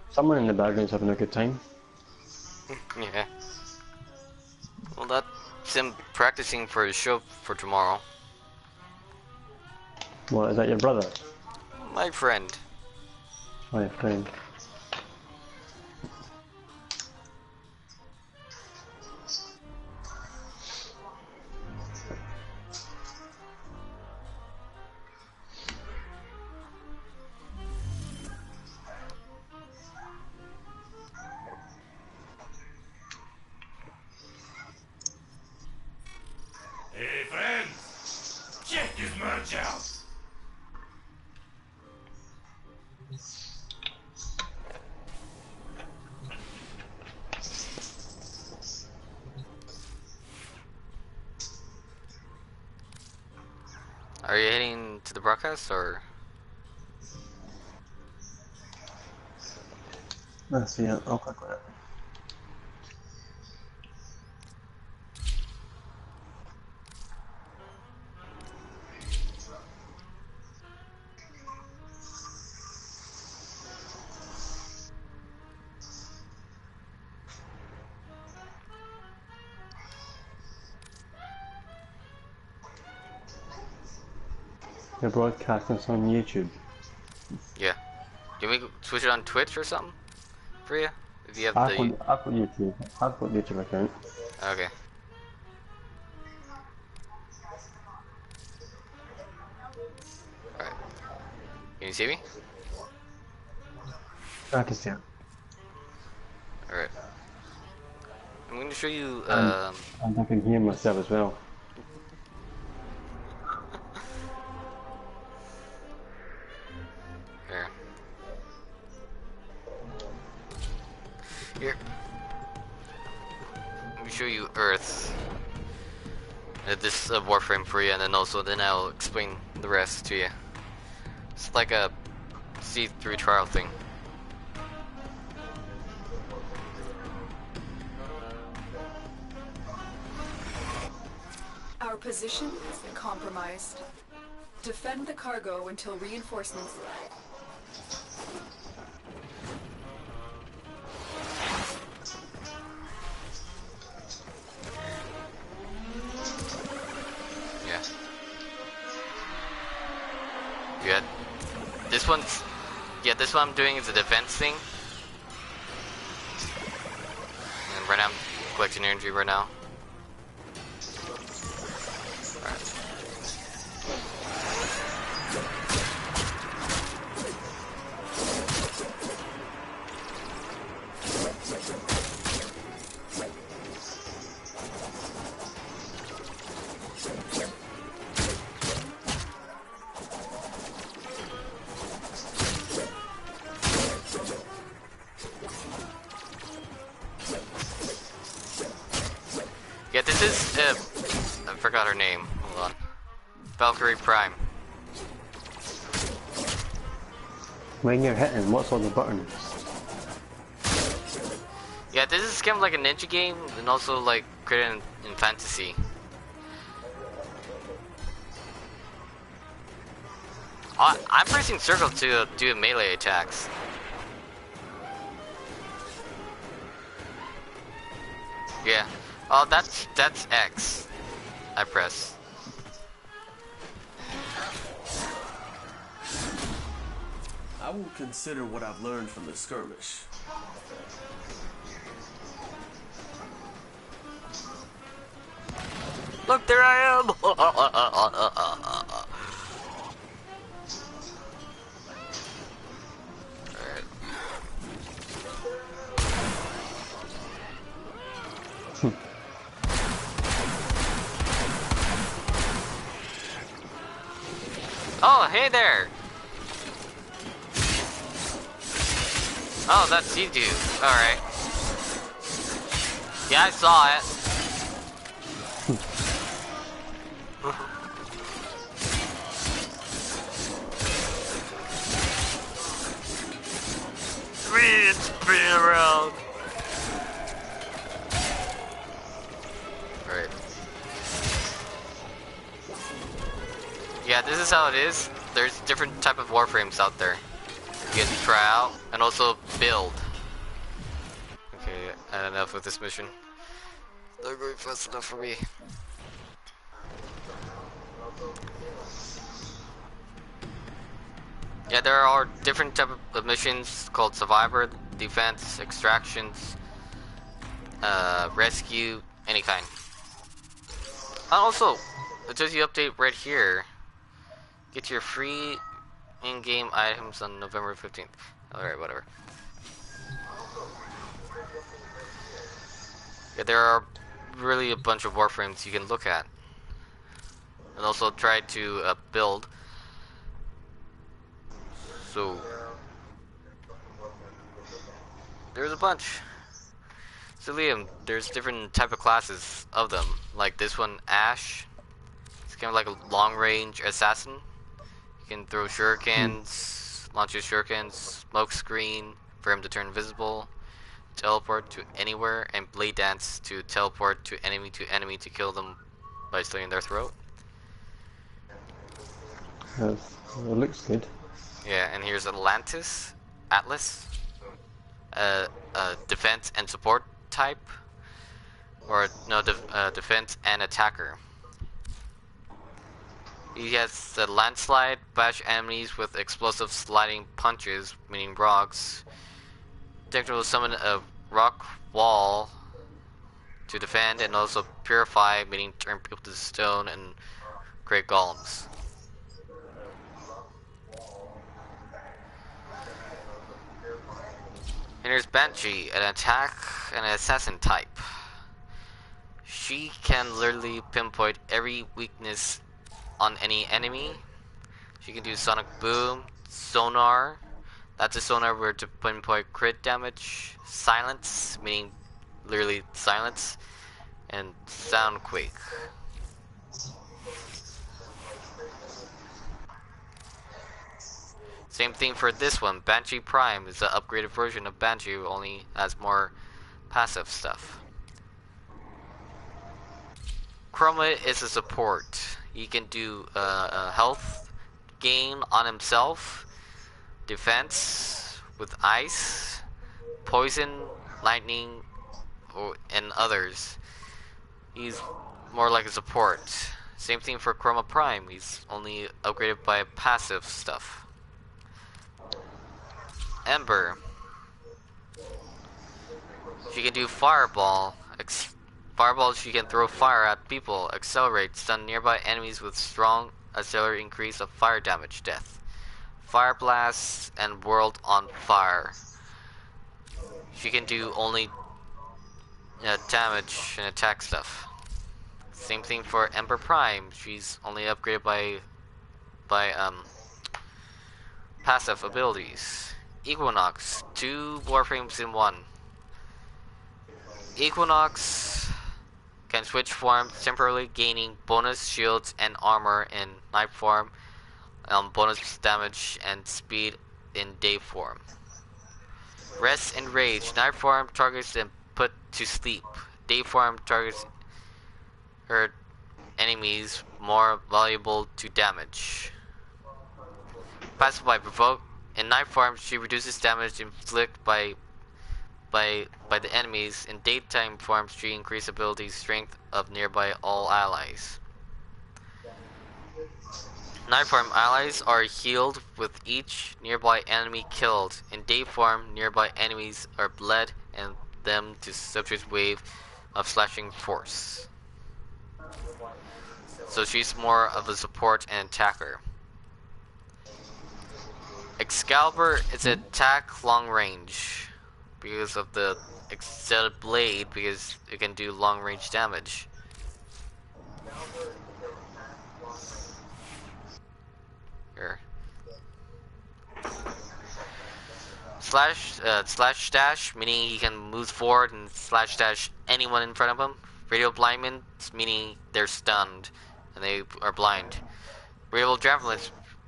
Someone in the background's having a good time. Yeah. Well, that's him practicing for his show for tomorrow. What, is that your brother? My friend. My friend. Hey friends, check this merch out. Are you heading to the broadcast or? Let's see it. I'll click on it. They're broadcasting this on YouTube. Yeah. Do we switch it on Twitch or something for you? If you have I've the. got YouTube. I've got YouTube account. Okay. Alright. Can you see me? I can see it. Alright. I'm going to show you. And I can hear myself as well. Here. Let me show you Earth. This is a Warframe for you, and then I'll explain the rest to you. It's like a see-through trial thing. Our position has been compromised. Defend the cargo until reinforcements arrive. Yeah. This one I'm doing is a defense thing. And right now I'm collecting energy right now. Alright. Yeah, this is, I forgot her name. Hold on. Valkyrie Prime. When you're hitting, what's on the buttons? Yeah, this is kind of like a ninja game, and also like created in fantasy. I'm pressing circle to do melee attacks. Yeah. Oh, that's X. I press. I will consider what I've learned from the skirmish. Look, there I am! Alright. Oh, hey there! Oh, that's you two. Alright. Yeah, I saw it. Spin around. Alright. yeah, this is how it is. There's different type of warframes out there. You can try out and also build. Okay, enough with this mission. They're going fast enough for me. Yeah, there are different type of missions called Survivor, Defense, Extractions, Rescue, any kind. And also, it says you update right here. Get your free in-game items on November 15th. Alright, whatever. Yeah, there are really a bunch of warframes you can look at. And also try to build. So, there's a bunch. So Liam, there's different type of classes of them. Like this one, Ash. It's kind of like a long-range assassin. You can throw shurikens, launch your shurikens, smoke screen for him to turn invisible, teleport to anywhere, and blade dance to teleport to enemy to kill them by slitting their throat. It looks good. Yeah, and here's Atlas, defense and support type, or no, defense and attacker. He has the landslide, bash enemies with explosive sliding punches, meaning rocks. Detector will summon a rock wall to defend, and also purify, meaning turn people to stone and create golems. And there's Banshee, an attack and an assassin type. She can literally pinpoint every weakness on any enemy. She can do sonic boom, sonar. That's a sonar where to pinpoint crit damage. Silence, meaning literally silence. And sound quake. Same thing for this one. Banshee Prime is the upgraded version of Banshee, only has more passive stuff. Chroma is a support. He can do health gain on himself, defense with ice, poison, lightning, and others. He's more like a support. Same thing for Chroma Prime. He's only upgraded by passive stuff. Ember. She can do fireball. Fireball, she can throw fire at people, accelerate, stun nearby enemies with strong accelerate increase of fire damage, death. Fire blast and world on fire. She can do only damage and attack stuff. Same thing for Ember Prime. She's only upgraded by passive abilities. Equinox, 2 warframes in 1. Equinox can switch forms, temporarily gaining bonus shields and armor in night form, bonus damage and speed in day form. Rest and Rage, night form targets and put to sleep. Day form targets her enemies more valuable to damage. Passive by Provoke. In night form, she reduces damage inflicted by the enemies. In daytime form, she increases ability strength of nearby all allies. Night form allies are healed with each nearby enemy killed. In day form, nearby enemies are bled and them to subject wave of slashing force. So she's more of a support and attacker. Excalibur is an attack long range because of the extended blade, because it can do long range damage. Here. Slash dash, meaning he can move forward and slash dash anyone in front of him. Radial blindment, meaning they're stunned and they are blind. Radial javelin,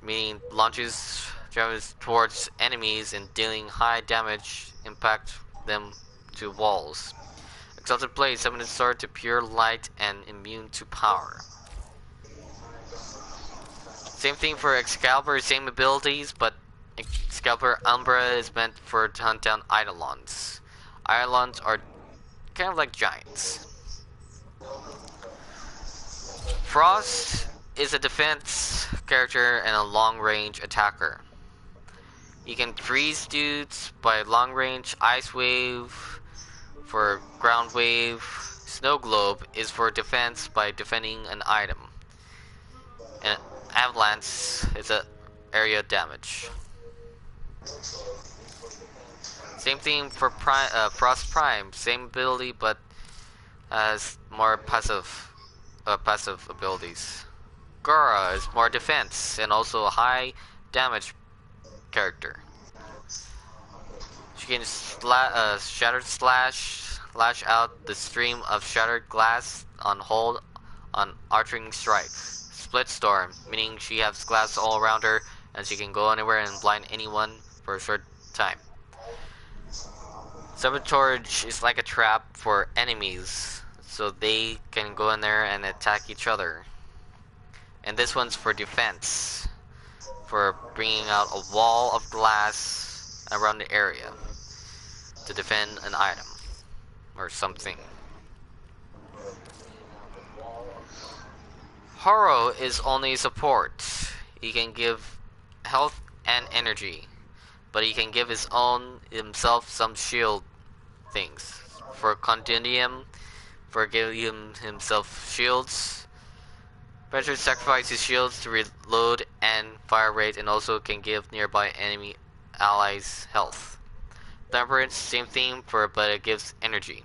meaning launches javelins towards enemies and dealing high damage, impact them to walls. Exalted Blade, summon its sword to pure light and immune to power. Same thing for Excalibur, same abilities, but Excalibur Umbra is meant for to hunt down Eidolons. Eidolons are kind of like giants. Frost is a defense character and a long-range attacker. You can freeze dudes by long-range. Ice Wave for ground wave. Snow Globe is for defense by defending an item. And Avalanche is a area damage. Same thing for Frost Prime, same ability but has more passive abilities. Gora is more defense and also a high damage character. She can Shattered Slash, lash out the stream of shattered glass on hold on arching strike. Split Storm, meaning she has glass all around her and she can go anywhere and blind anyone for a short time. Sabotage is like a trap for enemies, so they can go in there and attack each other. And this one's for defense, for bringing out a wall of glass around the area to defend an item or something. Horo is only support. He can give health and energy, but he can give himself some shield things. For Condemnium, for giving himself shields. Pressure sacrifices his shields to reload and fire rate, and also can give nearby enemy allies health. Temperance, same thing, but it gives energy.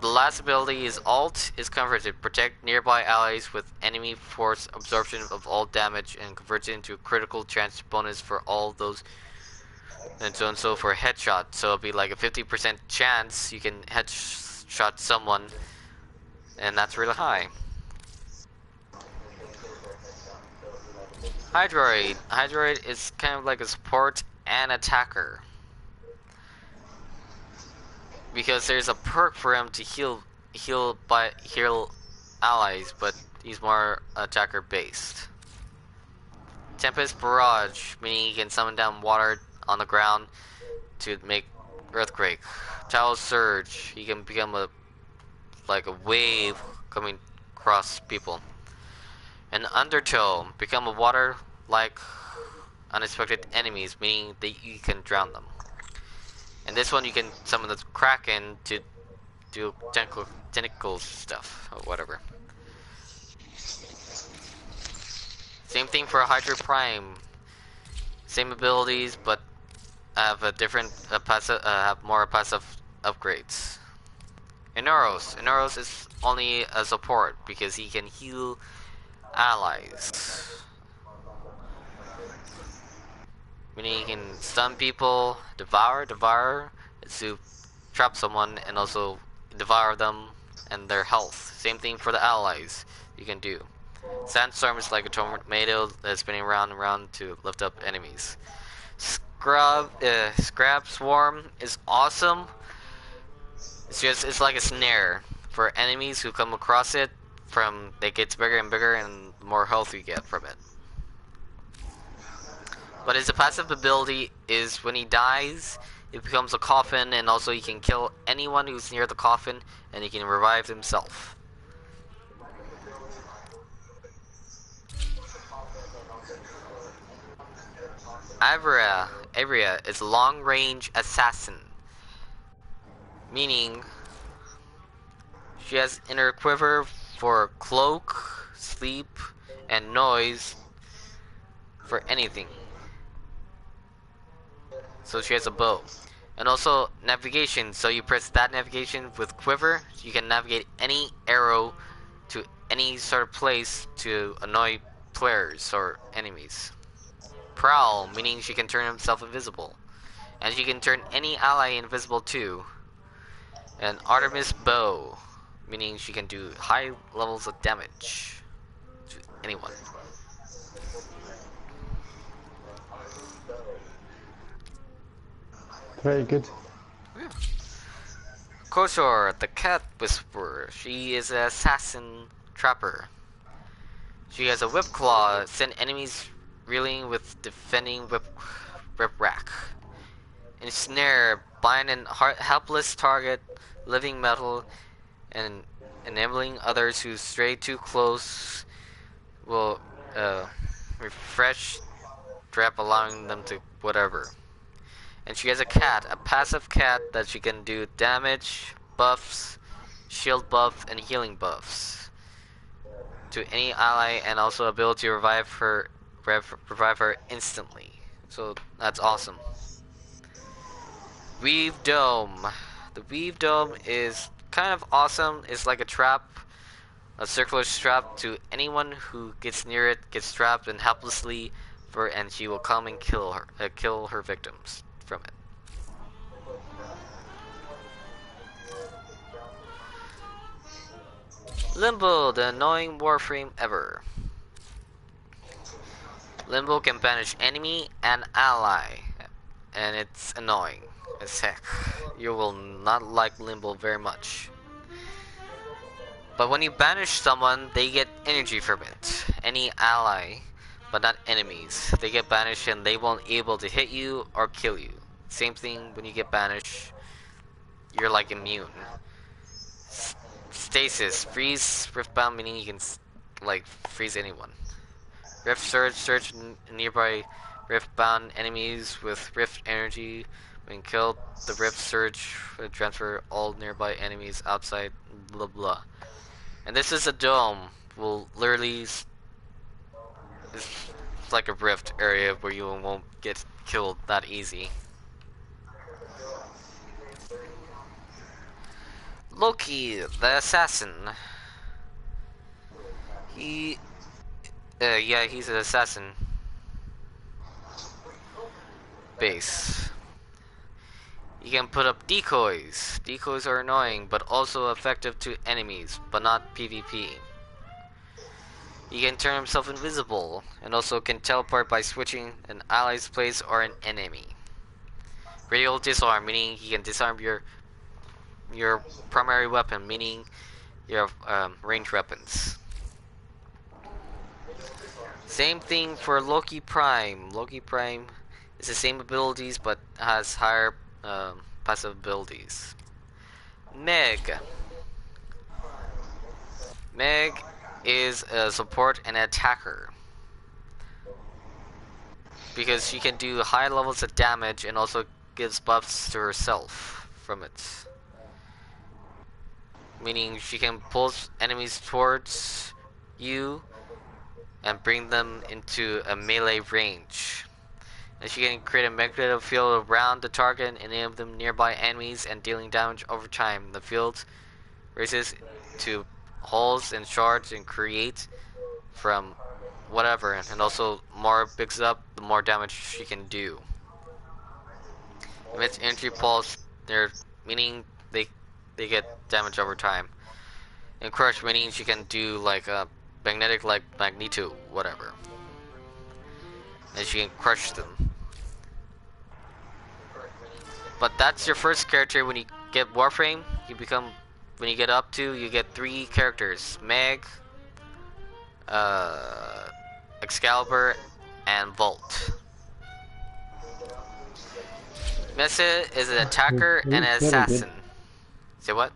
The last ability is Alt is converted. Protect nearby allies with enemy force absorption of all damage and converts it into a critical chance bonus for all those, and so for headshot. So it'll be like a 50% chance you can headshot someone, and that's really high. Hydroid. Hydroid is kind of like a support and attacker, because there's a perk for him to heal allies, but he's more attacker based. Tempest Barrage, meaning he can summon down water on the ground to make earthquake. Tidal Surge, he can become like a wave coming across people. And Undertow, become a water like unexpected enemies, meaning that you can drown them. And this one you can summon the Kraken to do tentacle stuff or whatever. Same thing for Hydra Prime. Same abilities, but have a different have more passive upgrades. Inoros is only a support because he can heal allies. Meaning he can stun people, devour is to trap someone and also devour them and their health. Same thing for the allies you can do. Sandstorm is like a tornado that's spinning around and around to lift up enemies. Scrap Swarm is awesome. It's like a snare for enemies who come across it. It gets bigger and bigger, and the more health you get from it. But his passive ability is when he dies, it becomes a coffin, and also he can kill anyone who's near the coffin, and he can revive himself. Avria is a long-range assassin, meaning she has in her quiver for cloak, sleep, and noise for anything. So she has a bow. And also navigation, so you press that navigation with quiver, you can navigate any arrow to any sort of place to annoy players or enemies. Prowl, meaning she can turn himself invisible. And she can turn any ally invisible too. And Artemis Bow, meaning she can do high levels of damage to anyone. Very good. Yeah. Koshor, the Cat Whisperer. She is an assassin trapper. She has a whip claw, send enemies reeling with defending whip rack. Ensnare, bind an helpless target, living metal, and enabling others who stray too close will refresh trap, allowing them to whatever. And she has a cat, a passive cat that she can do damage, buffs, shield buff, and healing buffs to any ally, and also ability to revive her instantly. So that's awesome. Weave Dome. The Weave Dome is kind of awesome. It's like a trap, a circular trap to anyone who gets near it, gets trapped and helplessly, and she will come and kill her victims from it. Limbo, the annoying warframe ever. Limbo can banish enemy and ally, and it's annoying as heck. You will not like Limbo very much. But when you banish someone, they get energy from it. Any ally, but not enemies. They get banished and they won't be able to hit you or kill you. Same thing when you get banished, you're like immune. Stasis, freeze riftbound, meaning you can like freeze anyone. Rift surge, search nearby riftbound enemies with rift energy. When killed, the rift surge will transfer all nearby enemies outside. Blah blah. And this is a dome. Will literally it's like a rift area where you won't get killed that easy. Loki, the assassin. Yeah, he's an assassin. Base. You can put up decoys. Decoys are annoying, but also effective to enemies, but not PvP. He can turn himself invisible, and also can teleport by switching an ally's place or an enemy. Radial disarm, meaning he can disarm your primary weapon, meaning your ranged weapons. Same thing for Loki Prime. Loki Prime is the same abilities but has higher passive abilities. Meg. Meg is a support and attacker because she can do high levels of damage and also gives buffs to herself from it. Meaning she can pull enemies towards you and bring them into a melee range. And she can create a magnetic field around the target and enable them nearby enemies and dealing damage over time. The field races to holes and shards and create from whatever, and also more picks up, the more damage she can do. Emits energy pulse, meaning they get damage over time. And crush, meaning she can do like a magnetic like Magneto, whatever. And she can crush them. But that's your first character. When you get Warframe, you become, when you get up to, you get 3 characters. Meg, Excalibur, and Volt. Mesa is an attacker and an assassin. Say what?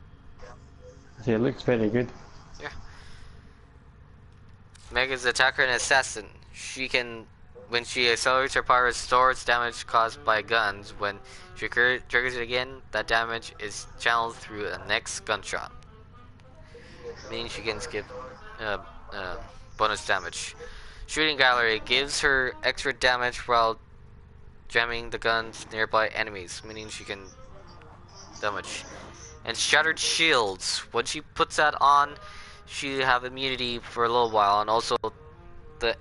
See, it looks very good. Yeah. Meg is an attacker and assassin. She can, when she accelerates her power, restores damage caused by guns. When she triggers it again, that damage is channeled through a next gunshot. Meaning she can skip bonus damage. Shooting Gallery gives her extra damage while jamming the guns nearby enemies, meaning she can damage. And Shattered Shields, when she puts that on, she have immunity for a little while, and also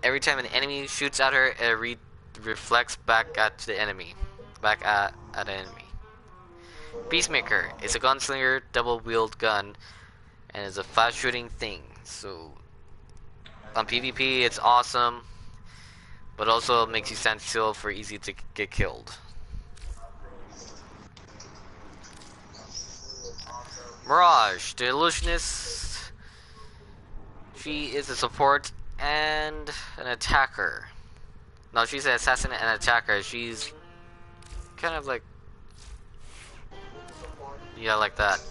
every time an enemy shoots at her, it reflects back at the enemy, back at an enemy. Peacemaker is a gunslinger, double-wield gun, and is a fast-shooting thing. So on PvP, it's awesome, but also makes you stand still for easy to get killed. Mirage, the illusionist. She is a support and an attacker. No, she's an assassin and an attacker. She's kind of like, yeah, like that.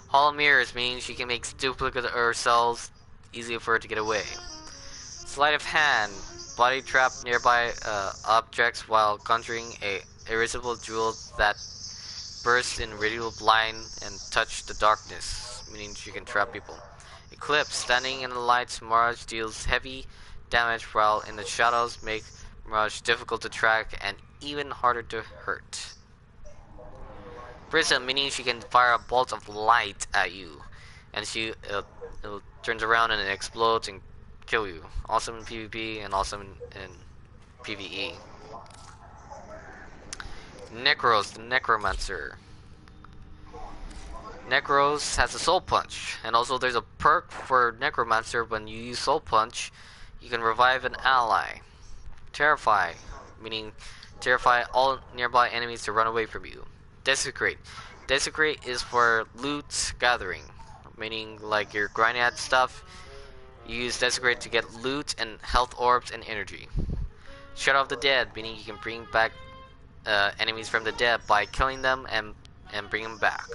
Hollow mirrors means she can make duplicates of herself, easy for her to get away. Sleight of hand, body trap nearby objects while conjuring a irresistible jewel that bursts in radial blind and touch the darkness, meaning she can trap people. Eclipse, standing in the lights, Mirage deals heavy damage while in the shadows, make Mirage difficult to track and even harder to hurt. Prism, meaning she can fire a bolt of light at you, and she it turns around and it explodes and kill you. Awesome in PvP and awesome in PvE. Necros, the Necromancer. Necros has a Soul Punch, and also there's a perk for Necromancer. When you use Soul Punch, you can revive an ally. Terrify, meaning terrify all nearby enemies to run away from you. Desecrate. Desecrate is for loot gathering, meaning like you're grinding at stuff, you use Desecrate to get loot and health orbs and energy. Shadow of the Dead, meaning you can bring back enemies from the dead by killing them and bring them back.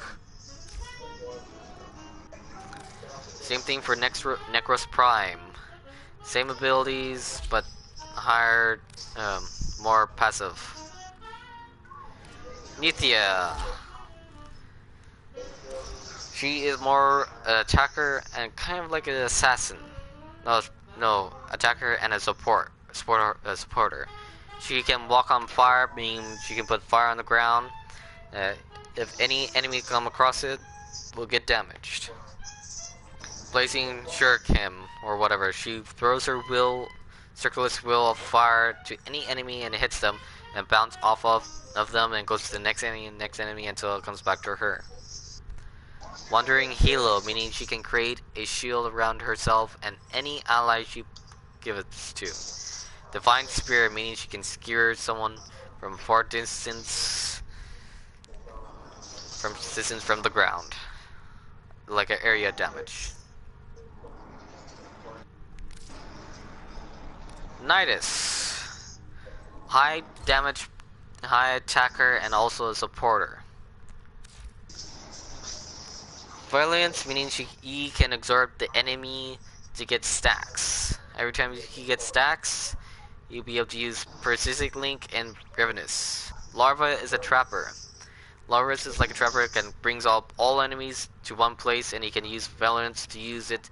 Same thing for Necros Prime. Same abilities, but higher, more passive. Nithya. She is more an attacker and kind of like an assassin. No, attacker and a supporter. She can walk on fire, meaning she can put fire on the ground. If any enemy come across it, will get damaged. Blazing Shuriken or whatever. She throws her circular wheel of fire to any enemy and hits them and bounce off of them and goes to the next enemy until it comes back to her. Wandering Halo, meaning she can create a shield around herself and any ally she gives to. Divine Spirit, meaning she can skewer someone from far distance from the ground, like an area damage. Nidus, high damage, high attacker, and also a supporter. Violence, meaning he can exhort the enemy to get stacks. Every time he gets stacks, you'll be able to use Persistic Link and Ravenous. Larva is a trapper. Larva is like a trapper, it can brings all enemies to one place, and he can use Violence to use it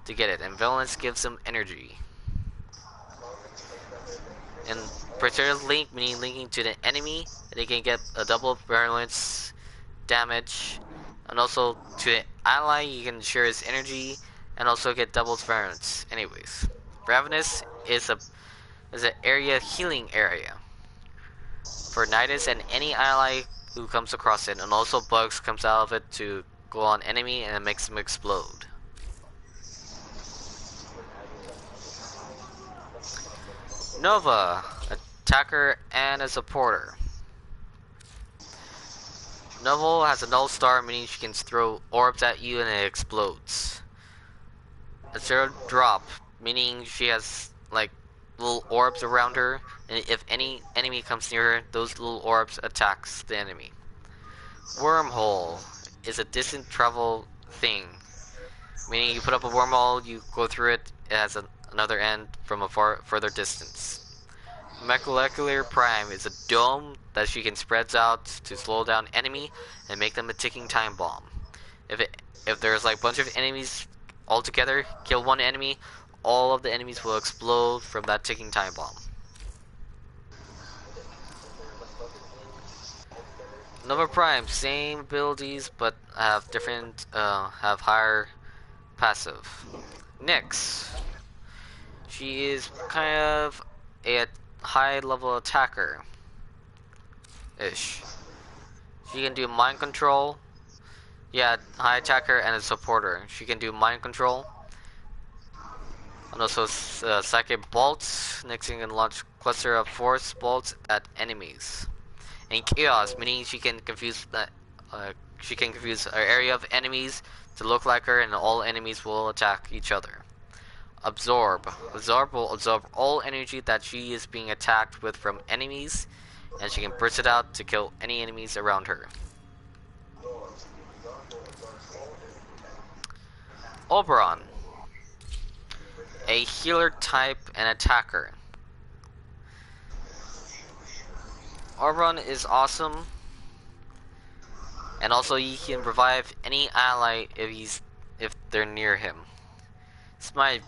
to get it. And Violence gives him energy. And Persistent Link, meaning linking to the enemy, and he can get a double Violence damage. And also to the ally, you can share his energy and also get double Violence. Anyways, Ravenous is an area healing area for Nidus and any ally who comes across it, and also bugs comes out of it to go on enemy and it makes them explode. Nova, attacker and a supporter. Nova has a null star, meaning she can throw orbs at you and it explodes. A zero drop, meaning she has like little orbs around her, and if any enemy comes near her, those little orbs attacks the enemy. Wormhole is a distant travel thing, meaning you put up a wormhole, you go through it, it has another end from a further distance. Molecular Prime is a dome that she can spread out to slow down enemy and make them a ticking time bomb. If there's like a bunch of enemies all together, kill one enemy, all of the enemies will explode from that ticking time bomb. Nova Prime, same abilities but have different, have higher passive. Nyx, she is kind of a high level attacker ish. She can do mind control. Yeah, high attacker and a supporter. She can do mind control. And also psychic bolts. Nyx can launch cluster of force bolts at enemies. And chaos, meaning she can confuse an area of enemies to look like her, and all enemies will attack each other. Absorb. Absorb will absorb all energy that she is being attacked with from enemies, and she can burst it out to kill any enemies around her. Oberon. A healer type and attacker. Oberon is awesome, and also he can revive any ally if they're near him. Smite.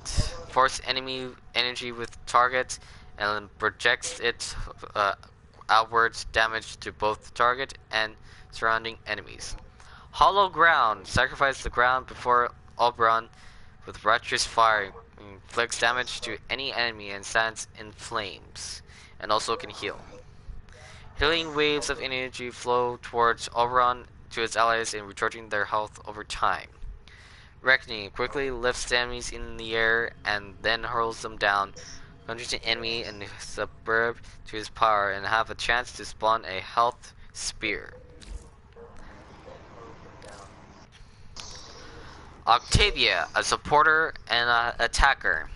Force enemy energy with target and projects it outwards, damage to both the target and surrounding enemies. Hollow ground. Sacrifice the ground before Oberon with righteous fire. Inflicts damage to any enemy and stands in flames, and also can heal. Healing waves of energy flow towards Oberon to his allies and recharging their health over time. Reckoning quickly lifts enemies in the air and then hurls them down, conjuring an enemy and suburb to his power and have a chance to spawn a health spear. Octavia, a supporter and an attacker.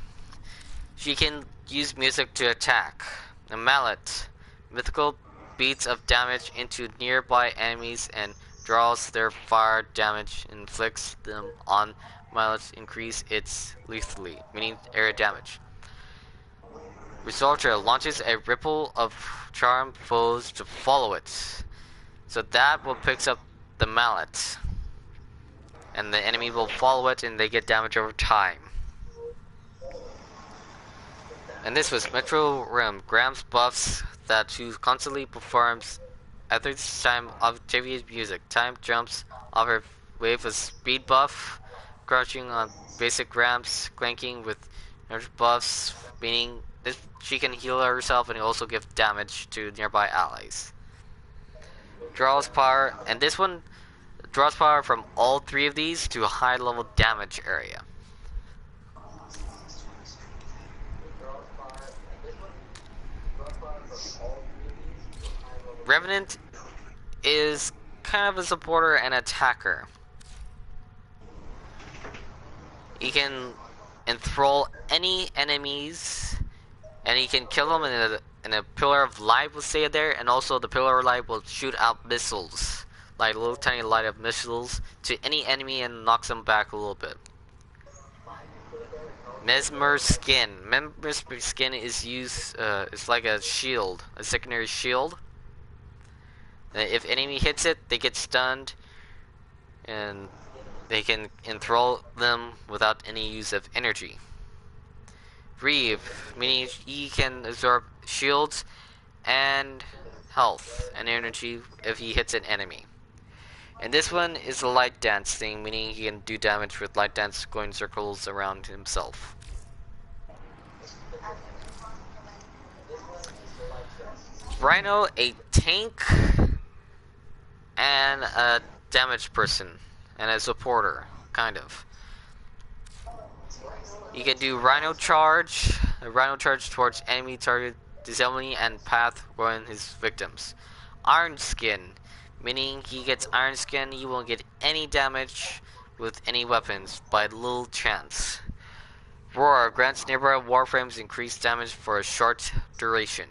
She can use music to attack. A mallet, mythical beats of damage into nearby enemies and draws their fire damage, inflicts them on mallets, increase its lethally, meaning area damage. Resorter launches a ripple of charmed foes to follow it, so that will pick up the mallet, and the enemy will follow it and they get damage over time. And this was Metro Rim, Graham's buffs that she constantly performs. At this time, Octavia's music. Time jumps off her wave of speed buff, crouching on basic ramps, clanking with energy buffs, meaning this, she can heal herself and also give damage to nearby allies. Draws power, and this one draws power from all three of these to a high level damage area. Revenant is kind of a supporter and attacker. He can enthrall any enemies, and he can kill them, and a pillar of light will stay there, and also the pillar of light will shoot out missiles, like little tiny light of missiles, to any enemy and knocks them back a little bit. Mesmer Skin. Mesmer Skin is used, it's like a shield, a secondary shield. If enemy hits it, they get stunned, and they can enthrall them without any use of energy. Reeve, meaning he can absorb shields and health and energy if he hits an enemy. And this one is a light dance thing, meaning he can do damage with light dance going circles around himself. Rhino, a tank and a damage person and a supporter, kind of. You can do Rhino Charge, a Rhino Charge towards enemy target, disabling and path ruin his victims. Iron Skin, meaning he gets Iron Skin, he won't get any damage with any weapons by little chance. Roar grants nearby warframes increased damage for a short duration.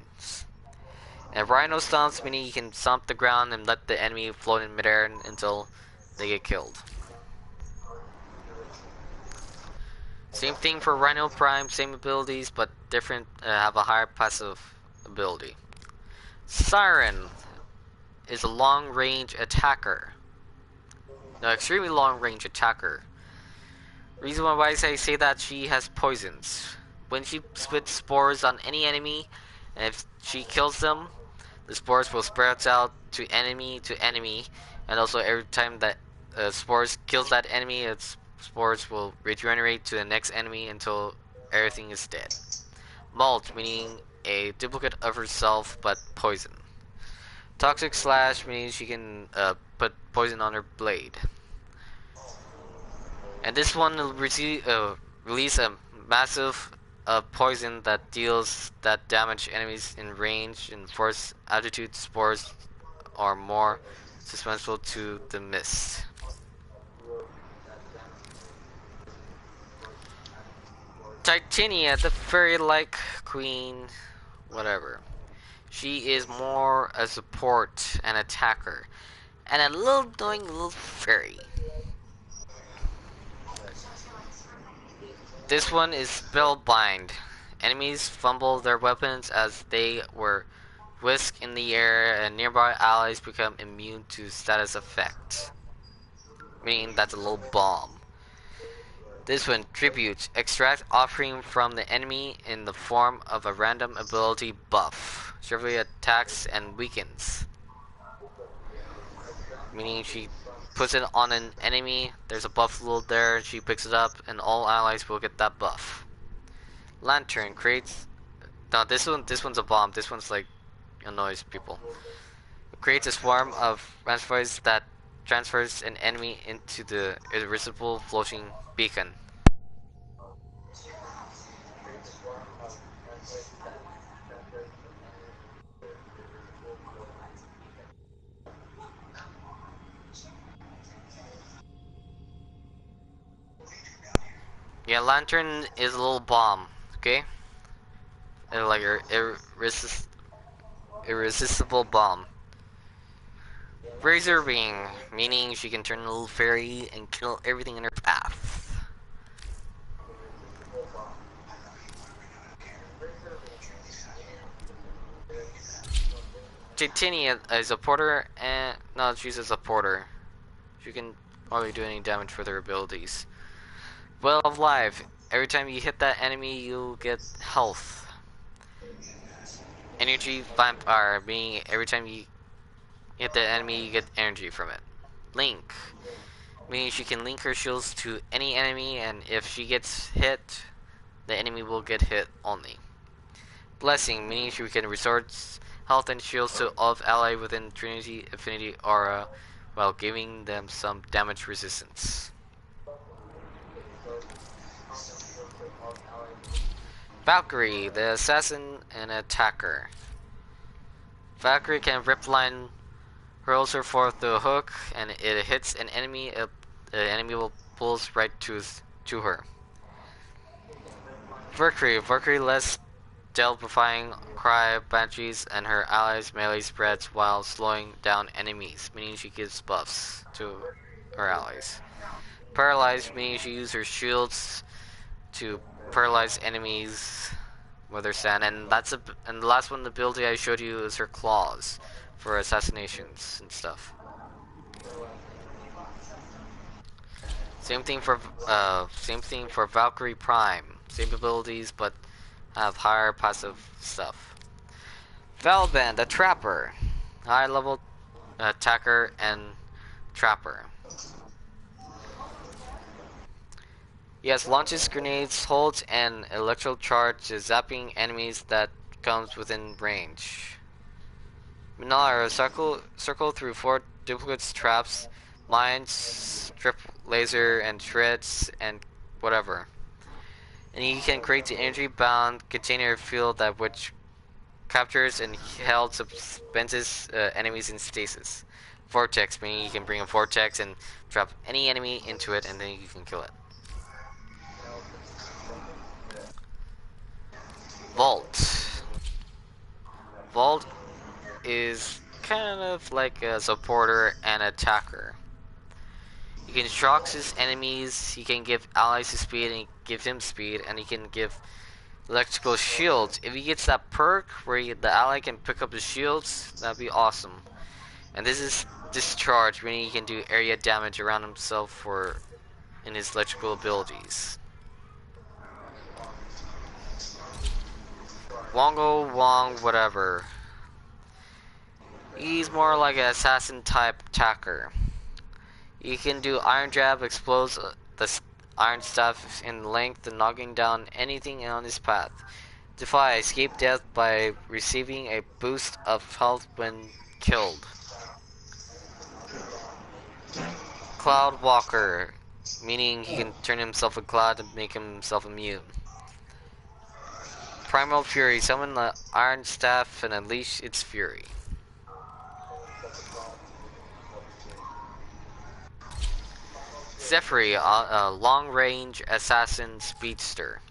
And Rhino Stomps, meaning you can stomp the ground and let the enemy float in midair until they get killed. Same thing for Rhino Prime, same abilities, but different, have a higher passive ability. Siren is a long-range attacker. No, extremely long-range attacker. Reason why I say that, she has poisons. When she spits spores on any enemy, and if she kills them, the spores will spread out to enemy, and also every time that spores kills that enemy, its spores will regenerate to the next enemy until everything is dead. Molt, meaning a duplicate of herself, but poison. Toxic Slash means she can put poison on her blade. And this one will release a massive poison that deals that damage enemies in range and force altitude spores are more susceptible to the mist. Titania, the fairy-like queen, whatever. She is more a support and attacker, and a little annoying little fairy. This one is spellbind. Enemies fumble their weapons as they were whisked in the air, and nearby allies become immune to status effect. Meaning that's a little bomb. This one, tribute. Extract offering from the enemy in the form of a random ability buff. Severely attacks and weakens. Meaning she puts it on an enemy, there's a buff little there, she picks it up, and all allies will get that buff. Lantern creates... No, this one's a bomb. This one's like annoys people. It creates a swarm of transfers that transfers an enemy into the irresistible floating beacon. Yeah, Lantern is a little bomb, okay? And like a irresistible bomb. Razor Wing, meaning she can turn a little fairy and kill everything in her path. Titania is a porter, and no, she's a supporter. She can hardly do any damage with her abilities. Well of Life, every time you hit that enemy, you'll get health. Energy Vampire, meaning every time you hit that enemy, you get energy from it. Link, meaning she can link her shields to any enemy, and if she gets hit, the enemy will get hit only. Blessing, meaning she can restore health and shields to all of ally within Trinity Affinity Aura, while giving them some damage resistance. Valkyrie, the assassin and attacker. Valkyrie can ripline hurls her forth the hook, and it hits an enemy. The enemy will pulls right to her. Valkyrie lets Delpifying Cry Banshees and her allies melee spreads while slowing down enemies, meaning she gives buffs to her allies. Paralyzed, meaning she uses her shields to paralyze enemies with her sand, and and the last one, the ability I showed you, is her claws for assassinations and stuff. Same thing for Valkyrie Prime. Same abilities, but have higher passive stuff. Valband, the Trapper, high level attacker and trapper. Yes, launches grenades, holds an electro charge, zapping enemies that comes within range. Minara, circle through 4 duplicates, traps, mines, strip laser, and shreds, and whatever. And you can create the energy bound container field that which captures and held suspenses enemies in stasis. Vortex, meaning you can bring a vortex and drop any enemy into it, and then you can kill it. Vault. Vault is kind of like a supporter and attacker. You can shock his enemies, he can give allies his speed and give him speed, and he can give electrical shields. If he gets that perk where the ally can pick up the shields, that'd be awesome. And this is discharge, meaning he can do area damage around himself or in his electrical abilities. Wongo Wong, whatever. He's more like an assassin type attacker. You can do iron jab, explodes the iron staff in length, and knocking down anything on his path. Defy, escape death by receiving a boost of health when killed. Cloud Walker, meaning he can turn himself a cloud and make himself immune. Primal Fury, summon the iron staff and unleash its fury. Zephyr, a long-range assassin speedster.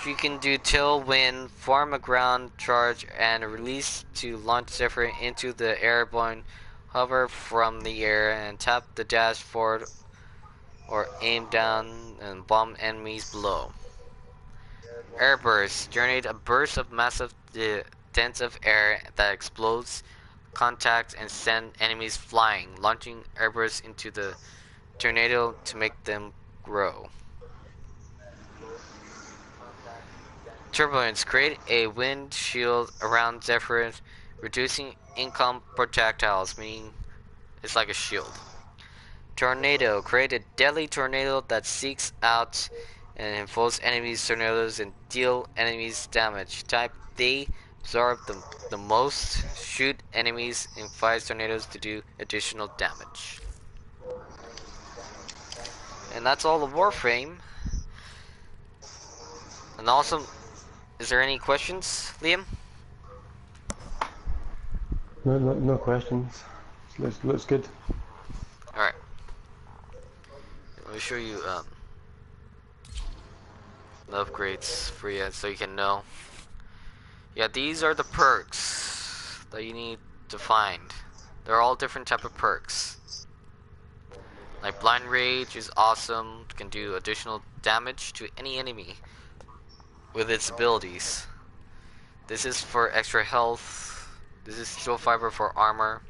She can do tailwind, form a ground charge, and release to launch Zephyr into the airborne, hover from the air, and tap the dash forward or aim down and bomb enemies below. Airburst generate a burst of massive dense of air that explodes, contact, and send enemies flying, launching airbursts into the tornado to make them grow. Turbulence create a wind shield around Zephyr, reducing income projectiles, meaning it's like a shield. Tornado create a deadly tornado that seeks out and enfolds enemies' tornadoes and deal enemies damage. Type they absorb the most, shoot enemies in 5 tornadoes to do additional damage. And that's all the Warframe. And also, is there any questions, Liam? No questions. Looks good. Alright. Let me show you the upgrades for you so you can know. Yeah, these are the perks that you need to find. They're all different type of perks. Like Blind Rage is awesome, can do additional damage to any enemy with its abilities. This is for extra health. This is Steel Fiber for armor.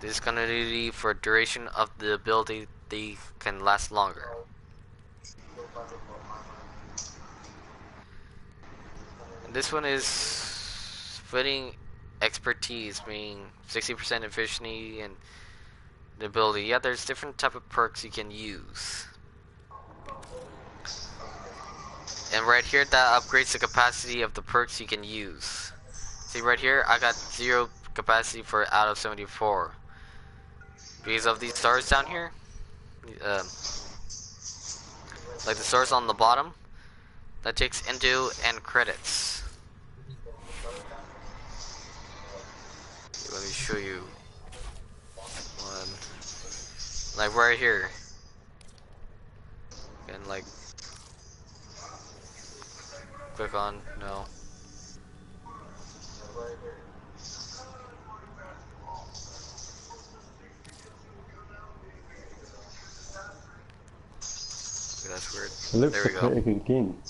This is continuity for duration of the ability, they can last longer. And this one is fitting expertise, meaning 60% efficiency and the ability. Yeah, there's different type of perks you can use. And right here, that upgrades the capacity of the perks you can use. See right here, I got 0 capacity for out of 74. Because of these stars down here. Like the stars on the bottom. That takes endo and credits. Let me show you one. Like right here. And like click on no. Okay, that's weird. It looks There we like go. a good game.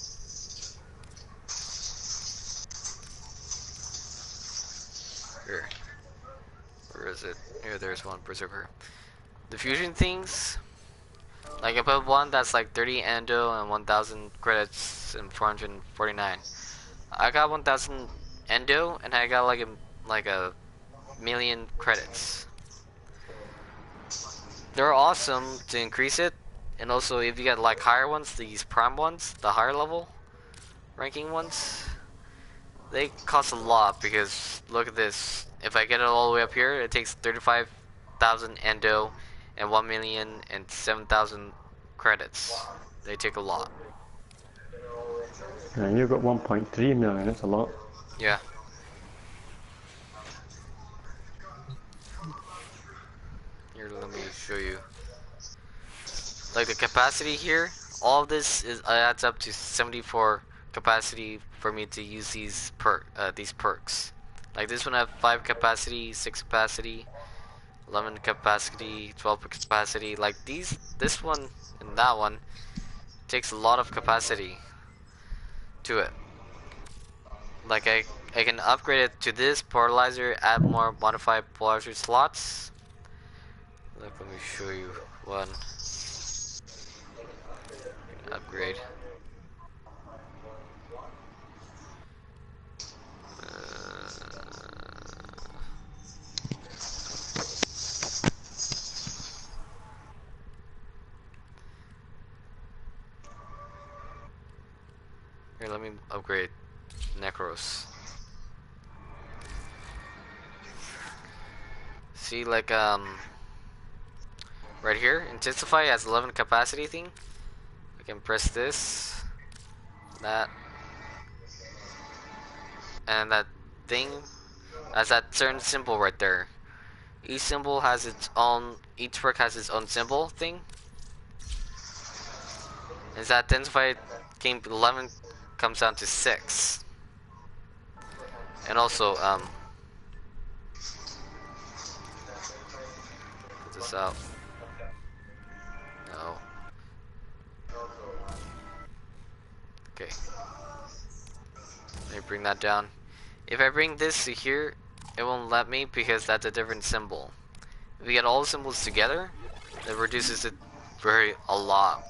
Here. Where is it? Here, there's one. Berserker. The fusion things. Like I put one that's like 30 endo and 1,000 credits and 449. I got 1,000 endo and I got like a million credits. They're awesome to increase it, and also if you get like higher ones, these prime ones, the higher level ranking ones, they cost a lot because look at this. If I get it all the way up here, it takes 35,000 endo and 1,007,000 credits. They take a lot. And you've got 1.3 million, that's a lot. Yeah. Here, let me show you. Like the capacity here, all of this adds up to 74 capacity for me to use these perks. Like this one I have 5 capacity, 6 capacity, 11 capacity, 12 capacity. Like this one and that one takes a lot of capacity to it. Like I can upgrade it to this polarizer, add more modified polarizer slots. Look, let me show you one. Upgrade. Here, let me upgrade Necros. See, like right here, Intensify has 11 capacity thing. I can press this, that, and that thing has that certain symbol right there. Each symbol has its own, each perk has its own symbol thing. Is that Intensify game 11 comes down to 6. And also, put this out. No. Okay. Let me bring that down. If I bring this to here, it won't let me because that's a different symbol. If we get all the symbols together, it reduces it a lot.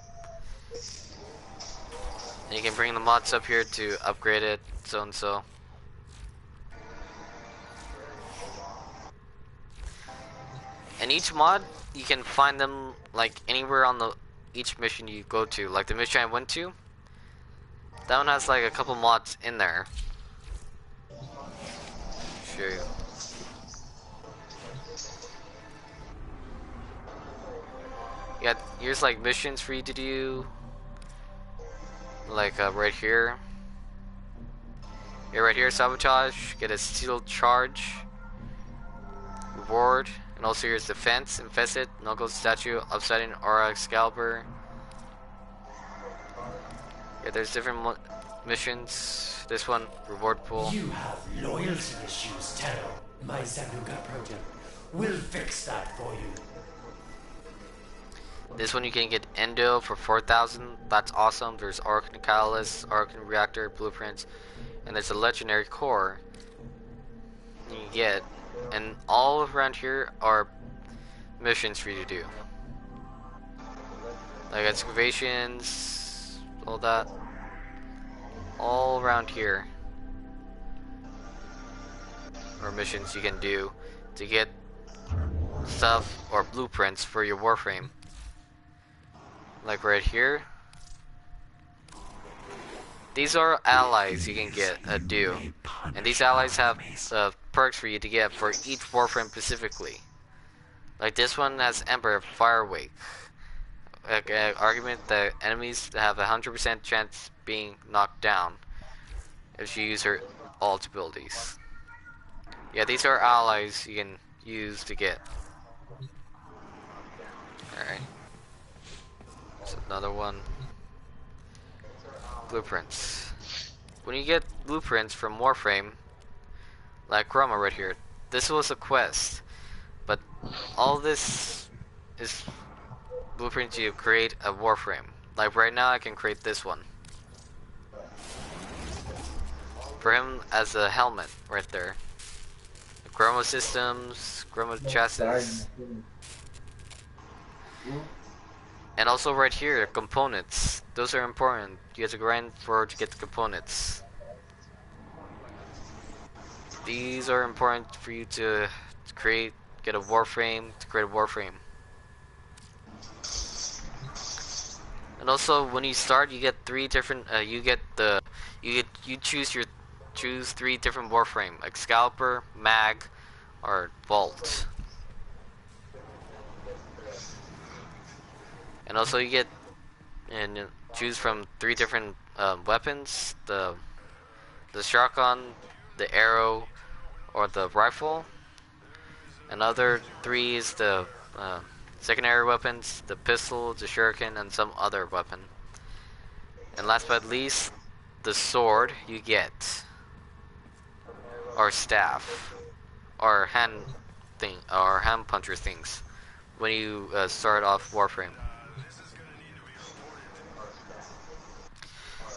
And you can bring the mods up here to upgrade it, so and so. And each mod, you can find them like anywhere on each mission you go to. Like the mission I went to, that one has like a couple mods in there. Show you. Yeah, here's like missions for you to do. Like right here. Yeah, right here, sabotage. Get a steel charge. Reward. And also here's defense, infested, knuckles statue, upsiding aura Excalibur. Yeah, there's different missions. This one, reward pool. You have loyalty issues, Taro. My Zanuga program will fix that for you. This one you can get Endo for 4,000. That's awesome. There's Arcane Catalyst, Arcane Reactor, Blueprints, and there's a Legendary Core you can get. And all around here are missions for you to do. Like excavations, all that. All around here are missions you can do to get stuff or blueprints for your Warframe. Like right here. These are allies you can get do. And these allies have perks for you to get for each Warframe specifically. Like this one has Ember Firewake. Argument that enemies have a 100% chance being knocked down if you use her alt abilities. Yeah, these are allies you can use to get. Alright. There's another one. Blueprints. When you get blueprints from Warframe, like Chroma right here, this was a quest. But all this is blueprints to create a Warframe. Like right now I can create this one. For him as a helmet right there. Chroma systems, Chroma chassis. And also right here, components. Those are important. You have to grind to get the components. These are important for you to get a Warframe, to create a Warframe. And also, when you start, you get 3 different. You choose 3 different Warframe: Excalibur, Mag, or Vault. And also, you get and choose from 3 different weapons: the shotgun, the arrow, or the rifle. Another 3 is the secondary weapons: the pistol, the shuriken, and some other weapon. And last but not least, the sword you get, or staff, or hand puncher things when you start off Warframe.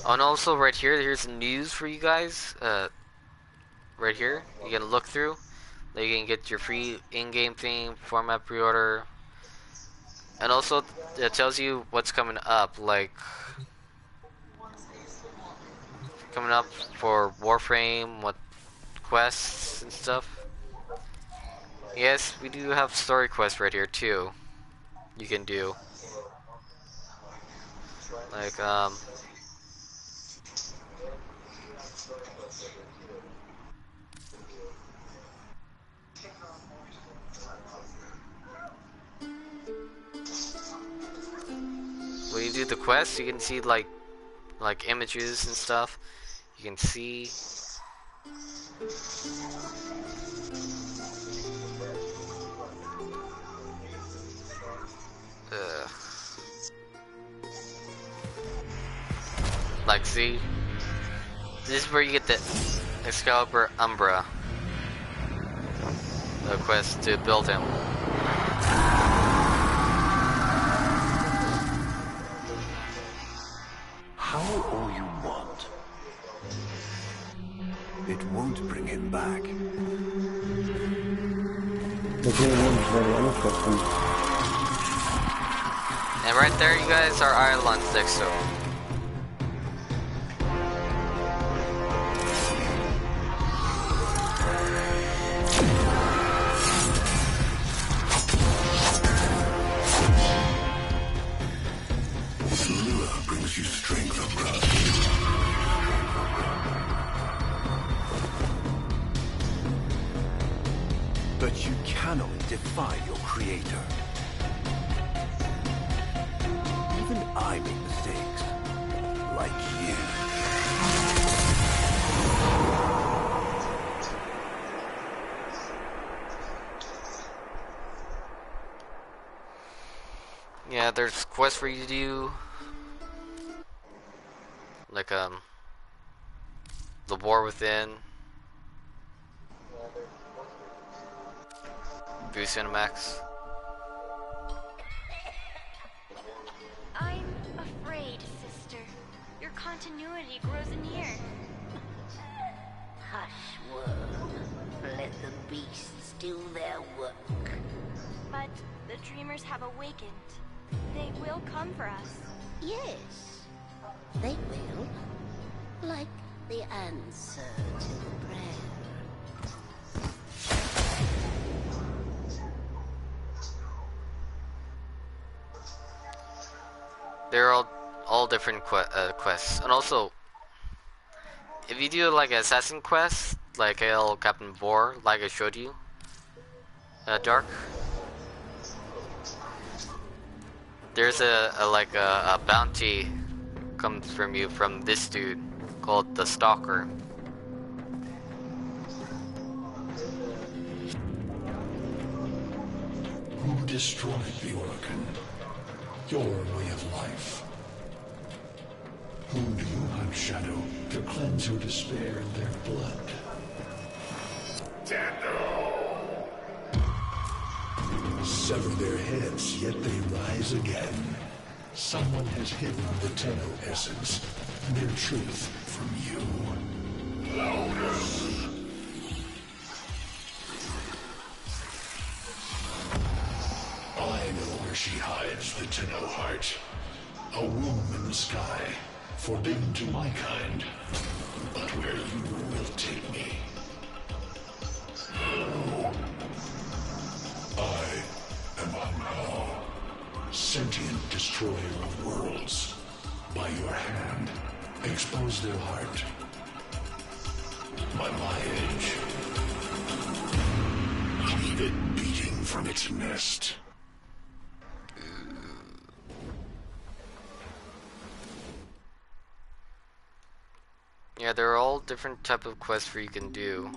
And also right here, here's news for you guys. Right here, you can look through. You can get your free in-game thing, format pre-order, and also it tells you what's coming up, like coming up for Warframe, what quests and stuff. Yes, we do have story quests right here too. You can do like when you do the quest, you can see like images and stuff. You can see Like, see? This is where you get the Excalibur Umbra. The quest to build him. How all you want. It won't bring him back. The game is very interesting. And right there, you guys, are Ireland's Dexter. Lure brings you strength across. But you cannot defy your creator. Even I make mistakes. Like you. Yeah, there's quests for you to do. Like, The War Within. View Cinemax. I'm afraid, sister. Your continuity grows anear. Hush, worm. Let the beasts do their work. But the dreamers have awakened. They will come for us. Yes, they will. Like the answer to the prayer. They're all different quests. And also, if you do like an assassin quest, like El Captain Vor, like I showed you, Dark, there's a bounty comes from you from this dude called the Stalker. Who destroyed the organ? Your way of life. Who do you hunt, Shadow, to cleanse your despair in their blood? Sever their heads, yet they rise again. Someone has hidden the Tenno essence, their truth, from you. Louder. I know where she hides the Tenno heart. A womb in the sky, forbidden to my kind, but where you will take me. I am Anhal, sentient destroyer of worlds. By your hand, expose their heart. By my age, leave it beating from its nest. Yeah, there are all different type of quests where you can do.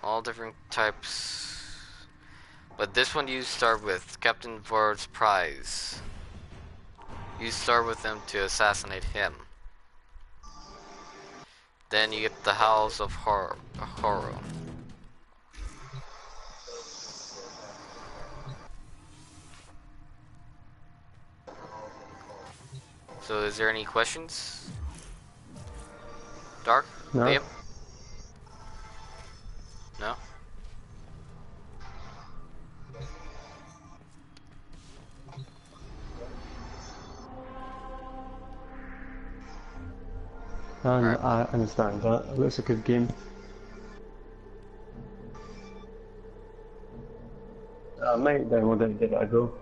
All different types. But this one you start with Captain Vor's prize. You start with him to assassinate him. Then you get the Howls of Horror. So is there any questions? Dark? No. Liam? No? I understand that. It looks like a good game. I might download it and give it a go.